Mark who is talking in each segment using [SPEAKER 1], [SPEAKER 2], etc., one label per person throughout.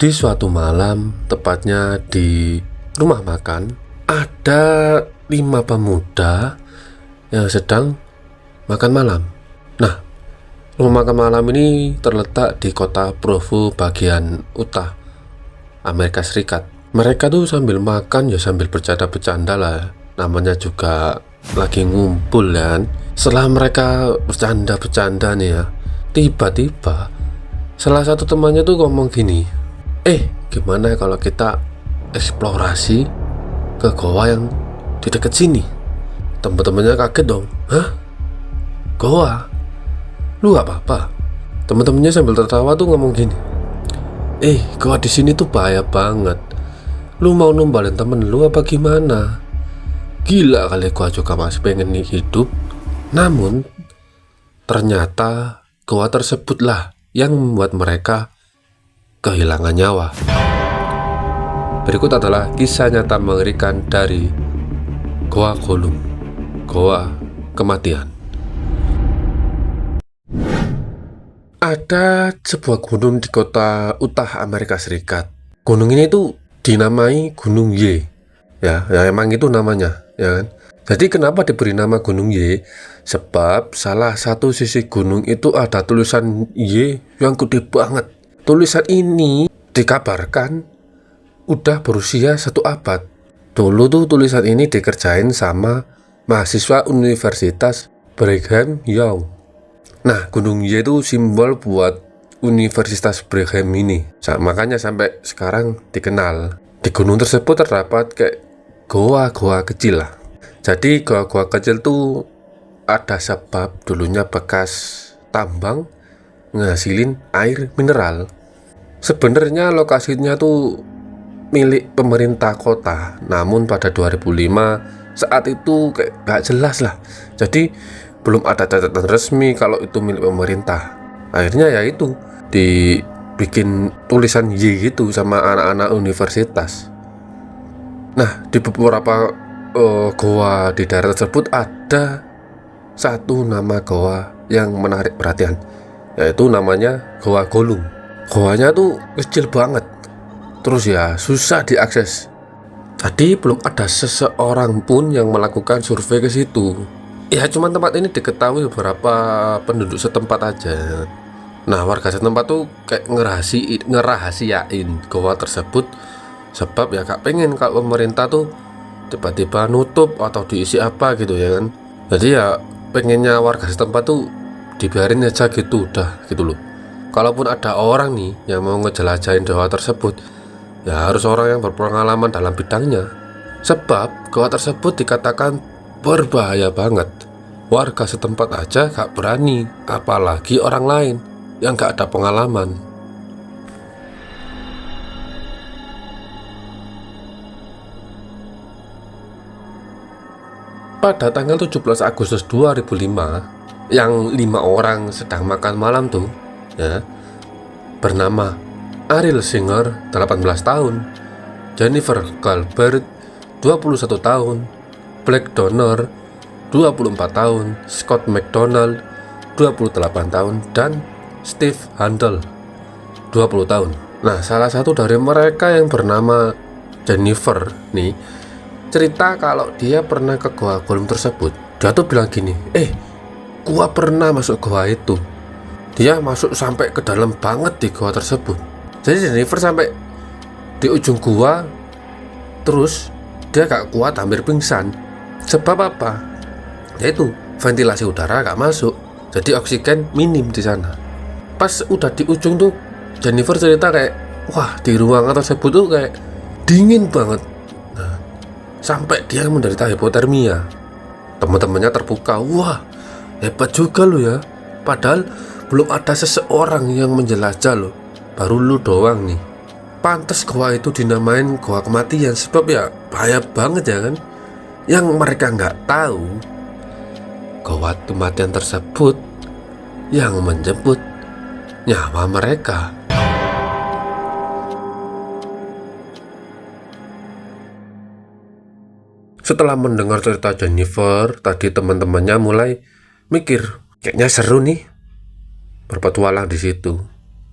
[SPEAKER 1] Di suatu malam, tepatnya di rumah makan, ada 5 pemuda yang sedang makan malam. Nah, rumah makan malam ini terletak di kota Provo bagian utara Amerika Serikat. Mereka tuh sambil makan ya sambil bercanda-bercanda lah. Namanya juga lagi ngumpul kan. Setelah mereka bercanda-bercanda nih ya, tiba-tiba salah satu temannya tuh ngomong gini, gimana kalau kita eksplorasi ke goa yang di dekat sini? Teman-temannya kaget dong. Hah? Goa? Lu gak apa-apa? Teman-temannya sambil tertawa tuh ngomong gini, goa di sini tuh bahaya banget. Lu mau numbalin temen lu apa gimana? Gila kali, gua juga masih pengen nih hidup. Namun ternyata goa tersebutlah yang membuat mereka kehilangan nyawa. Berikut adalah kisah nyata mengerikan dari Goa Golum, Goa Kematian. Ada sebuah gunung di kota Utah, Amerika Serikat. Gunung ini tuh dinamai Gunung Y. Ya emang itu namanya, ya kan? Jadi kenapa diberi nama Gunung Y? Sebab salah satu sisi gunung itu ada tulisan Y yang gede banget. Tulisan ini dikabarkan udah berusia 1 abad. Dulu tuh tulisan ini dikerjain sama mahasiswa Universitas Brigham Young. Nah, Gunung Y itu simbol buat Universitas Brigham ini. Makanya sampai sekarang dikenal. Di gunung tersebut terdapat kayak goa-goa kecil lah. Jadi goa-goa kecil tuh ada sebab dulunya bekas tambang ngasilin air mineral. Sebenarnya lokasinya tuh milik pemerintah kota, namun pada 2005 saat itu kayak gak jelas lah. Jadi belum ada catatan resmi kalau itu milik pemerintah. Akhirnya ya itu dibikin tulisan Y gitu sama anak-anak universitas. Nah, di beberapa goa di daerah tersebut ada satu nama goa yang menarik perhatian, yaitu namanya Goa Golum. Goanya tuh kecil banget, terus ya susah diakses. Jadi belum ada seseorang pun yang melakukan survei ke situ. Ya cuman tempat ini diketahui beberapa penduduk setempat aja. Nah, warga setempat tuh kayak ngerahasiain goa tersebut, sebab ya gak pengen kalau pemerintah tuh tiba-tiba nutup atau diisi apa gitu ya kan. Jadi ya pengennya warga setempat tuh dibiarin aja gitu, udah gitu loh. Kalaupun ada orang nih yang mau ngejelajahin goa tersebut, ya harus orang yang berpengalaman dalam bidangnya. Sebab goa tersebut dikatakan berbahaya banget. Warga setempat aja gak berani, apalagi orang lain yang gak ada pengalaman. Pada tanggal 17 Agustus 2005, yang 5 orang sedang makan malam tuh ya, bernama Ariel Singer 18 tahun, Jennifer Galbert 21 tahun, Blake Donner 24 tahun, Scott McDonald 28 tahun, dan Steve Handel 20 tahun. Nah, salah satu dari mereka yang bernama Jennifer nih cerita kalau dia pernah ke Goa Golum tersebut. Dia tuh bilang gini, gua pernah masuk goa itu. Dia masuk sampai ke dalam banget di goa tersebut. Jadi Jennifer sampai di ujung goa, terus dia gak kuat, hampir pingsan. Sebab apa? Yaitu ventilasi udara gak masuk, jadi oksigen minim di sana. Pas udah di ujung tuh, Jennifer cerita kayak, wah, di ruangan tersebut tuh kayak dingin banget. Sampai dia menderita hipotermia. Teman-temannya terpukau, wah, hebat juga lu ya. Padahal belum ada seseorang yang menjelajah lo, baru lu doang nih. Pantes goa itu dinamain Goa Kematian, sebab ya bahaya banget ya kan. Yang mereka nggak tahu, goa kematian tersebut yang menjemput nyawa mereka. Setelah mendengar cerita Jennifer, tadi teman-temannya mulai mikir, kayaknya seru nih berpetualang di situ,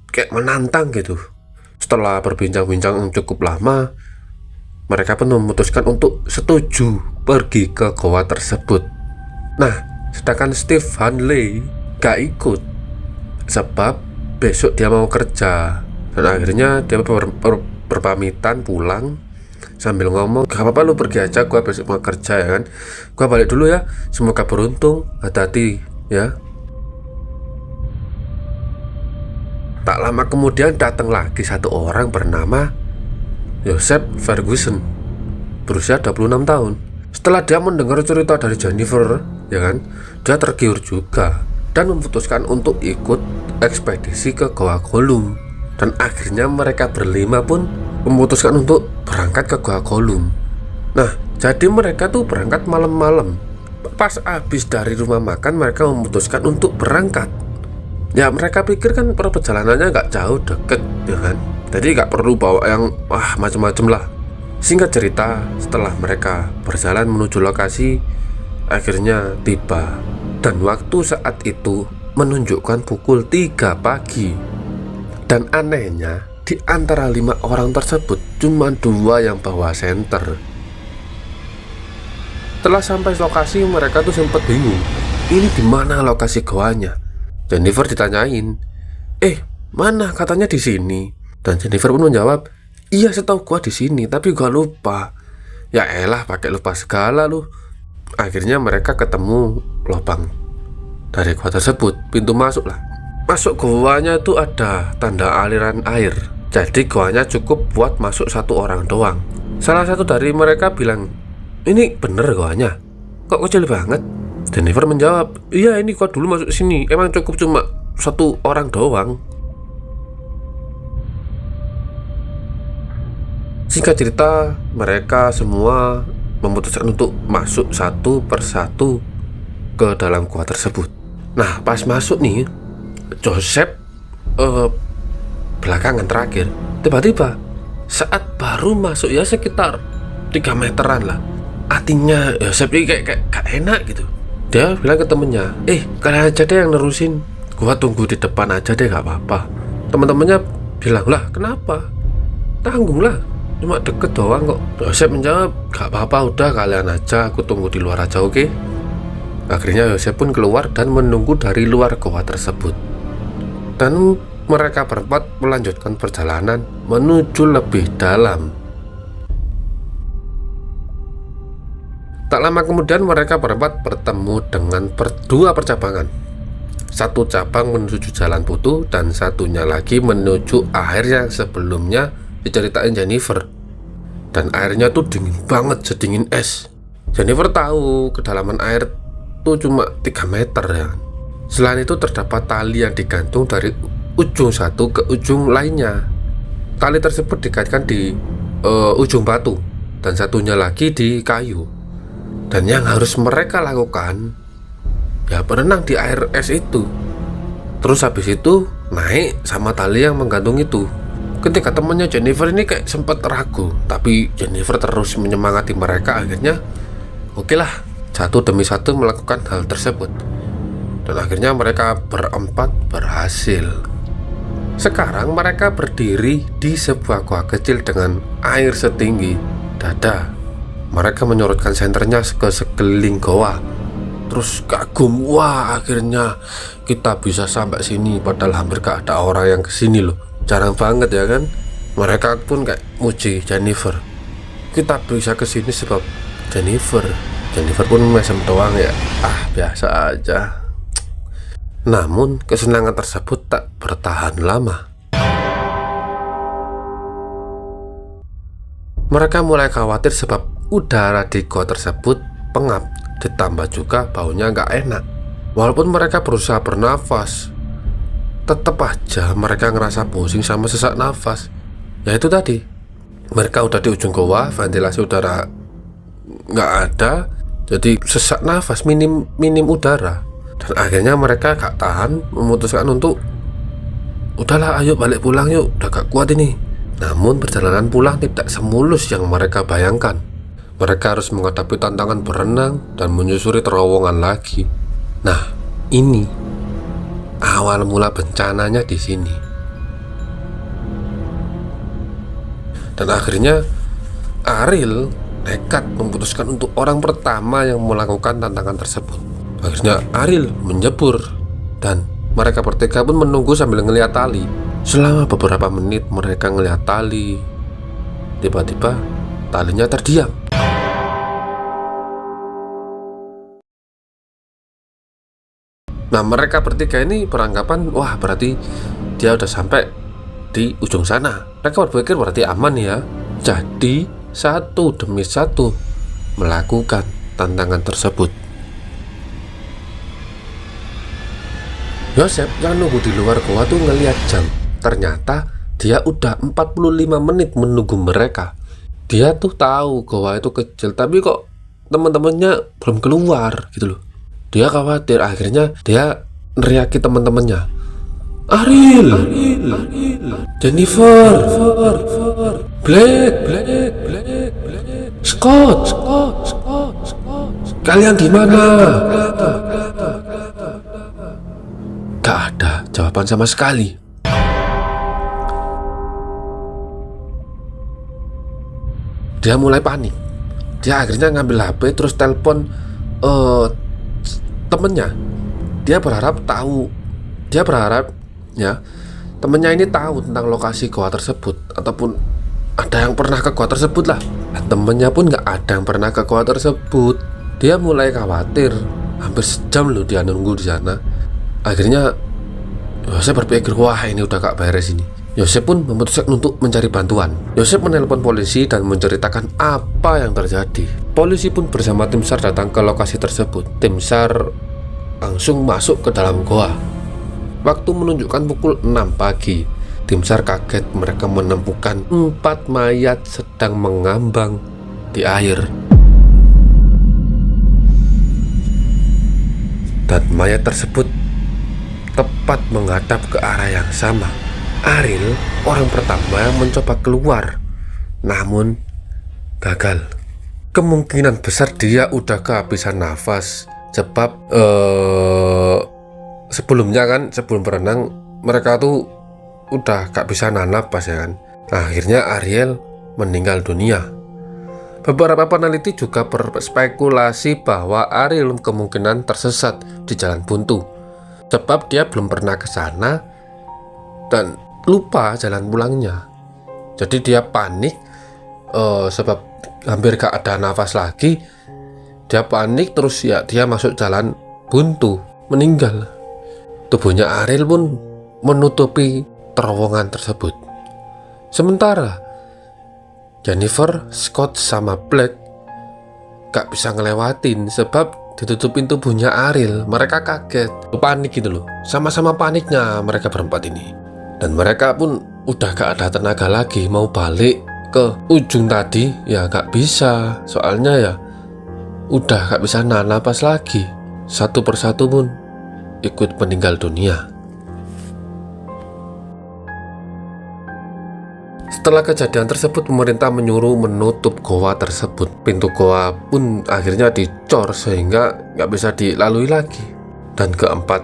[SPEAKER 1] kayak menantang gitu. Setelah berbincang-bincang yang cukup lama, mereka pun memutuskan untuk setuju pergi ke goa tersebut. Nah, sedangkan Steve Hanley gak ikut sebab besok dia mau kerja. Dan akhirnya dia berpamitan pulang sambil ngomong, gak apa-apa lu pergi aja, gua besok mau kerja ya kan, gua balik dulu ya, semoga beruntung, hati-hati ya. Tak lama kemudian datang lagi satu orang bernama Joseph Ferguson, berusia 26 tahun. Setelah dia mendengar cerita dari Jennifer, ya kan, dia tergiur juga dan memutuskan untuk ikut ekspedisi ke Goa Gollum. Dan akhirnya mereka berlima pun memutuskan untuk berangkat ke Goa Gollum. Nah, jadi mereka tuh berangkat malam-malam. Pas habis dari rumah makan, mereka memutuskan untuk berangkat. Ya, mereka pikir kan perjalanannya nggak jauh, deket, ya kan. Jadi nggak perlu bawa yang macem-macem lah. Singkat cerita, setelah mereka berjalan menuju lokasi, akhirnya tiba. Dan waktu saat itu menunjukkan pukul 3 pagi. Dan anehnya, di antara 5 orang tersebut cuma 2 yang bawa senter. Setelah sampai lokasi, mereka tuh sempat bingung. Ini di mana lokasi goanya? Jennifer ditanyain, mana? Katanya di sini. Dan Jennifer pun menjawab, iya setahu gua di sini, tapi gua lupa. Ya elah, pakai lupa segala lu. Akhirnya mereka ketemu lubang dari gua tersebut, pintu masuk lah. Masuk goanya itu ada tanda aliran air. Jadi goanya cukup buat masuk 1 orang doang. Salah satu dari mereka bilang, ini bener goanya? Kok kecil banget? Jennifer menjawab, iya ini gua dulu masuk sini, emang cukup cuma 1 orang doang. Singkat cerita, mereka semua memutuskan untuk masuk satu persatu ke dalam gua tersebut. Nah, pas masuk nih, Joseph belakangan terakhir. Tiba-tiba saat baru masuk ya sekitar 3 meteran lah, artinya Joseph ini kayak gak enak gitu. Dia bilang ke temennya, kalian aja deh yang nerusin, gua tunggu di depan aja deh, gak apa-apa. Teman-temannya bilang, lah kenapa? Tanggung lah, cuma deket doang kok. Joseph menjawab, gak apa-apa, udah kalian aja, aku tunggu di luar aja, oke? Akhirnya Joseph pun keluar dan menunggu dari luar goa tersebut. Dan mereka berempat melanjutkan perjalanan menuju lebih dalam. Tak lama kemudian mereka berempat bertemu dengan 2 percabangan. Satu cabang menuju Jalan Putu dan satunya lagi menuju air yang sebelumnya diceritain Jennifer. Dan airnya tuh dingin banget, sedingin es. Jennifer tahu kedalaman air tuh cuma 3 meter ya. Selain itu terdapat tali yang digantung dari ujung satu ke ujung lainnya. Tali tersebut dikaitkan di ujung batu dan satunya lagi di kayu. Dan yang harus mereka lakukan ya berenang di air es itu. Terus habis itu naik sama tali yang menggantung itu. Ketika temannya Jennifer ini kayak sempat ragu, tapi Jennifer terus menyemangati mereka. Akhirnya oke lah, satu demi satu melakukan hal tersebut. Dan akhirnya mereka berempat berhasil. Sekarang mereka berdiri di sebuah gua kecil dengan air setinggi dada. Mereka menyorotkan senternya ke sekeliling goa. Terus kagum, wah akhirnya kita bisa sampai sini, padahal hampir gak ada orang yang kesini loh. Jarang banget ya kan. Mereka pun kayak muji Jennifer, kita bisa kesini sebab Jennifer pun mesem doang ya, biasa aja. Namun kesenangan tersebut tak bertahan lama. Mereka mulai khawatir sebab udara di goa tersebut pengap, ditambah juga baunya gak enak. Walaupun mereka berusaha bernafas, tetap aja mereka ngerasa pusing sama sesak nafas. Ya itu tadi, mereka udah di ujung goa, ventilasi udara gak ada, jadi sesak nafas, minim udara. Dan akhirnya mereka gak tahan, memutuskan untuk udahlah ayo balik pulang yuk, udah gak kuat ini. Namun perjalanan pulang tidak semulus yang mereka bayangkan. Mereka harus menghadapi tantangan berenang dan menyusuri terowongan lagi. Nah, ini awal mula bencananya di sini. Dan akhirnya Ariel nekat memutuskan untuk orang pertama yang melakukan tantangan tersebut. Akhirnya Ariel menjebur dan mereka bertiga pun menunggu sambil ngeliat tali. Selama beberapa menit mereka ngeliat tali. Tiba-tiba talinya terdiam. Nah, mereka bertiga ini beranggapan, wah berarti dia udah sampai di ujung sana. Mereka berpikir berarti aman ya. Jadi satu demi satu melakukan tantangan tersebut. Yosef yang nunggu di luar goa tuh ngeliat jam. Ternyata dia udah 45 menit menunggu mereka. Dia tuh tahu goa itu kecil, tapi kok teman-temannya belum keluar gitu loh. Dia khawatir, akhirnya dia neriaki teman-temannya. Ariel, Jennifer, Blake, Scott, kalian di mana? Gak ada jawaban sama sekali. Dia mulai panik. Dia akhirnya ngambil HP terus telepon temennya. Dia berharap ya temennya ini tahu tentang lokasi goa tersebut, ataupun ada yang pernah ke goa tersebut lah. Dan temennya pun nggak ada yang pernah ke goa tersebut. Dia mulai khawatir. Hampir sejam loh dia nunggu di sana. Akhirnya Yosef berpikir, wah ini udah gak beres ini. Yosef pun memutuskan untuk mencari bantuan. Yosef menelpon polisi dan menceritakan apa yang terjadi. Polisi pun bersama tim SAR datang ke lokasi tersebut. Tim SAR langsung masuk ke dalam goa. Waktu menunjukkan pukul 6 pagi. Tim SAR kaget mereka menemukan 4 mayat sedang mengambang di air. Dan mayat tersebut tepat menghadap ke arah yang sama. Ariel orang pertama yang mencoba keluar, namun gagal. Kemungkinan besar dia udah kehabisan nafas. Sebab sebelumnya kan, sebelum berenang mereka tuh udah gak bisa napas ya kan. Nah, akhirnya Ariel meninggal dunia. Beberapa peneliti juga berspekulasi bahwa Ariel kemungkinan tersesat di jalan buntu, sebab dia belum pernah ke sana dan lupa jalan pulangnya. Jadi dia panik sebab hampir gak ada nafas lagi. Dia panik terus ya dia masuk jalan buntu, meninggal. Tubuhnya Ariel pun menutupi terowongan tersebut. Sementara Jennifer, Scott, sama Blake gak bisa ngelewatin sebab ditutupin tubuhnya Ariel. Mereka kaget, panik gitu loh. Sama-sama paniknya mereka berempat ini. Dan mereka pun udah gak ada tenaga lagi. Mau balik ke ujung tadi ya gak bisa. Soalnya ya udah gak bisa napas lagi. Satu persatu pun ikut meninggal dunia. Setelah kejadian tersebut, pemerintah menyuruh menutup goa tersebut. Pintu goa pun akhirnya dicor sehingga nggak bisa dilalui lagi. Dan keempat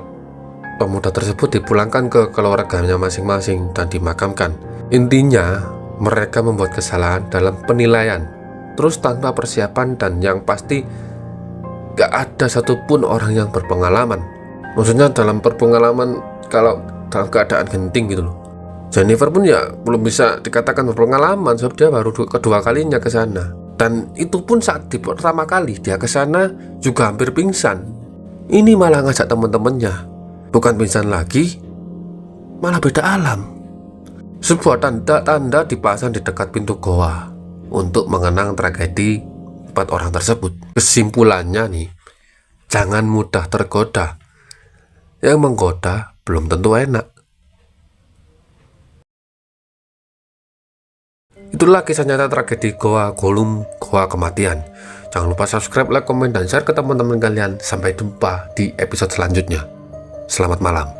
[SPEAKER 1] pemuda tersebut dipulangkan ke keluarganya masing-masing dan dimakamkan. Intinya, mereka membuat kesalahan dalam penilaian, terus tanpa persiapan, dan yang pasti nggak ada satupun orang yang berpengalaman. Maksudnya dalam berpengalaman kalau dalam keadaan genting gitu loh. Jennifer pun ya belum bisa dikatakan berpengalaman sebab dia baru kedua kalinya ke sana. Dan itu pun saat di pertama kali dia ke sana juga hampir pingsan. Ini malah ngajak teman-temannya. Bukan pingsan lagi, malah beda alam. Sebuah tanda-tanda dipasang di dekat pintu goa untuk mengenang tragedi 4 orang tersebut. Kesimpulannya nih, jangan mudah tergoda. Yang menggoda belum tentu enak. Itulah kisah nyata tragedi Goa Gollum, Goa Kematian. Jangan lupa subscribe, like, komen, dan share ke teman-teman kalian. Sampai jumpa di episode selanjutnya. Selamat malam.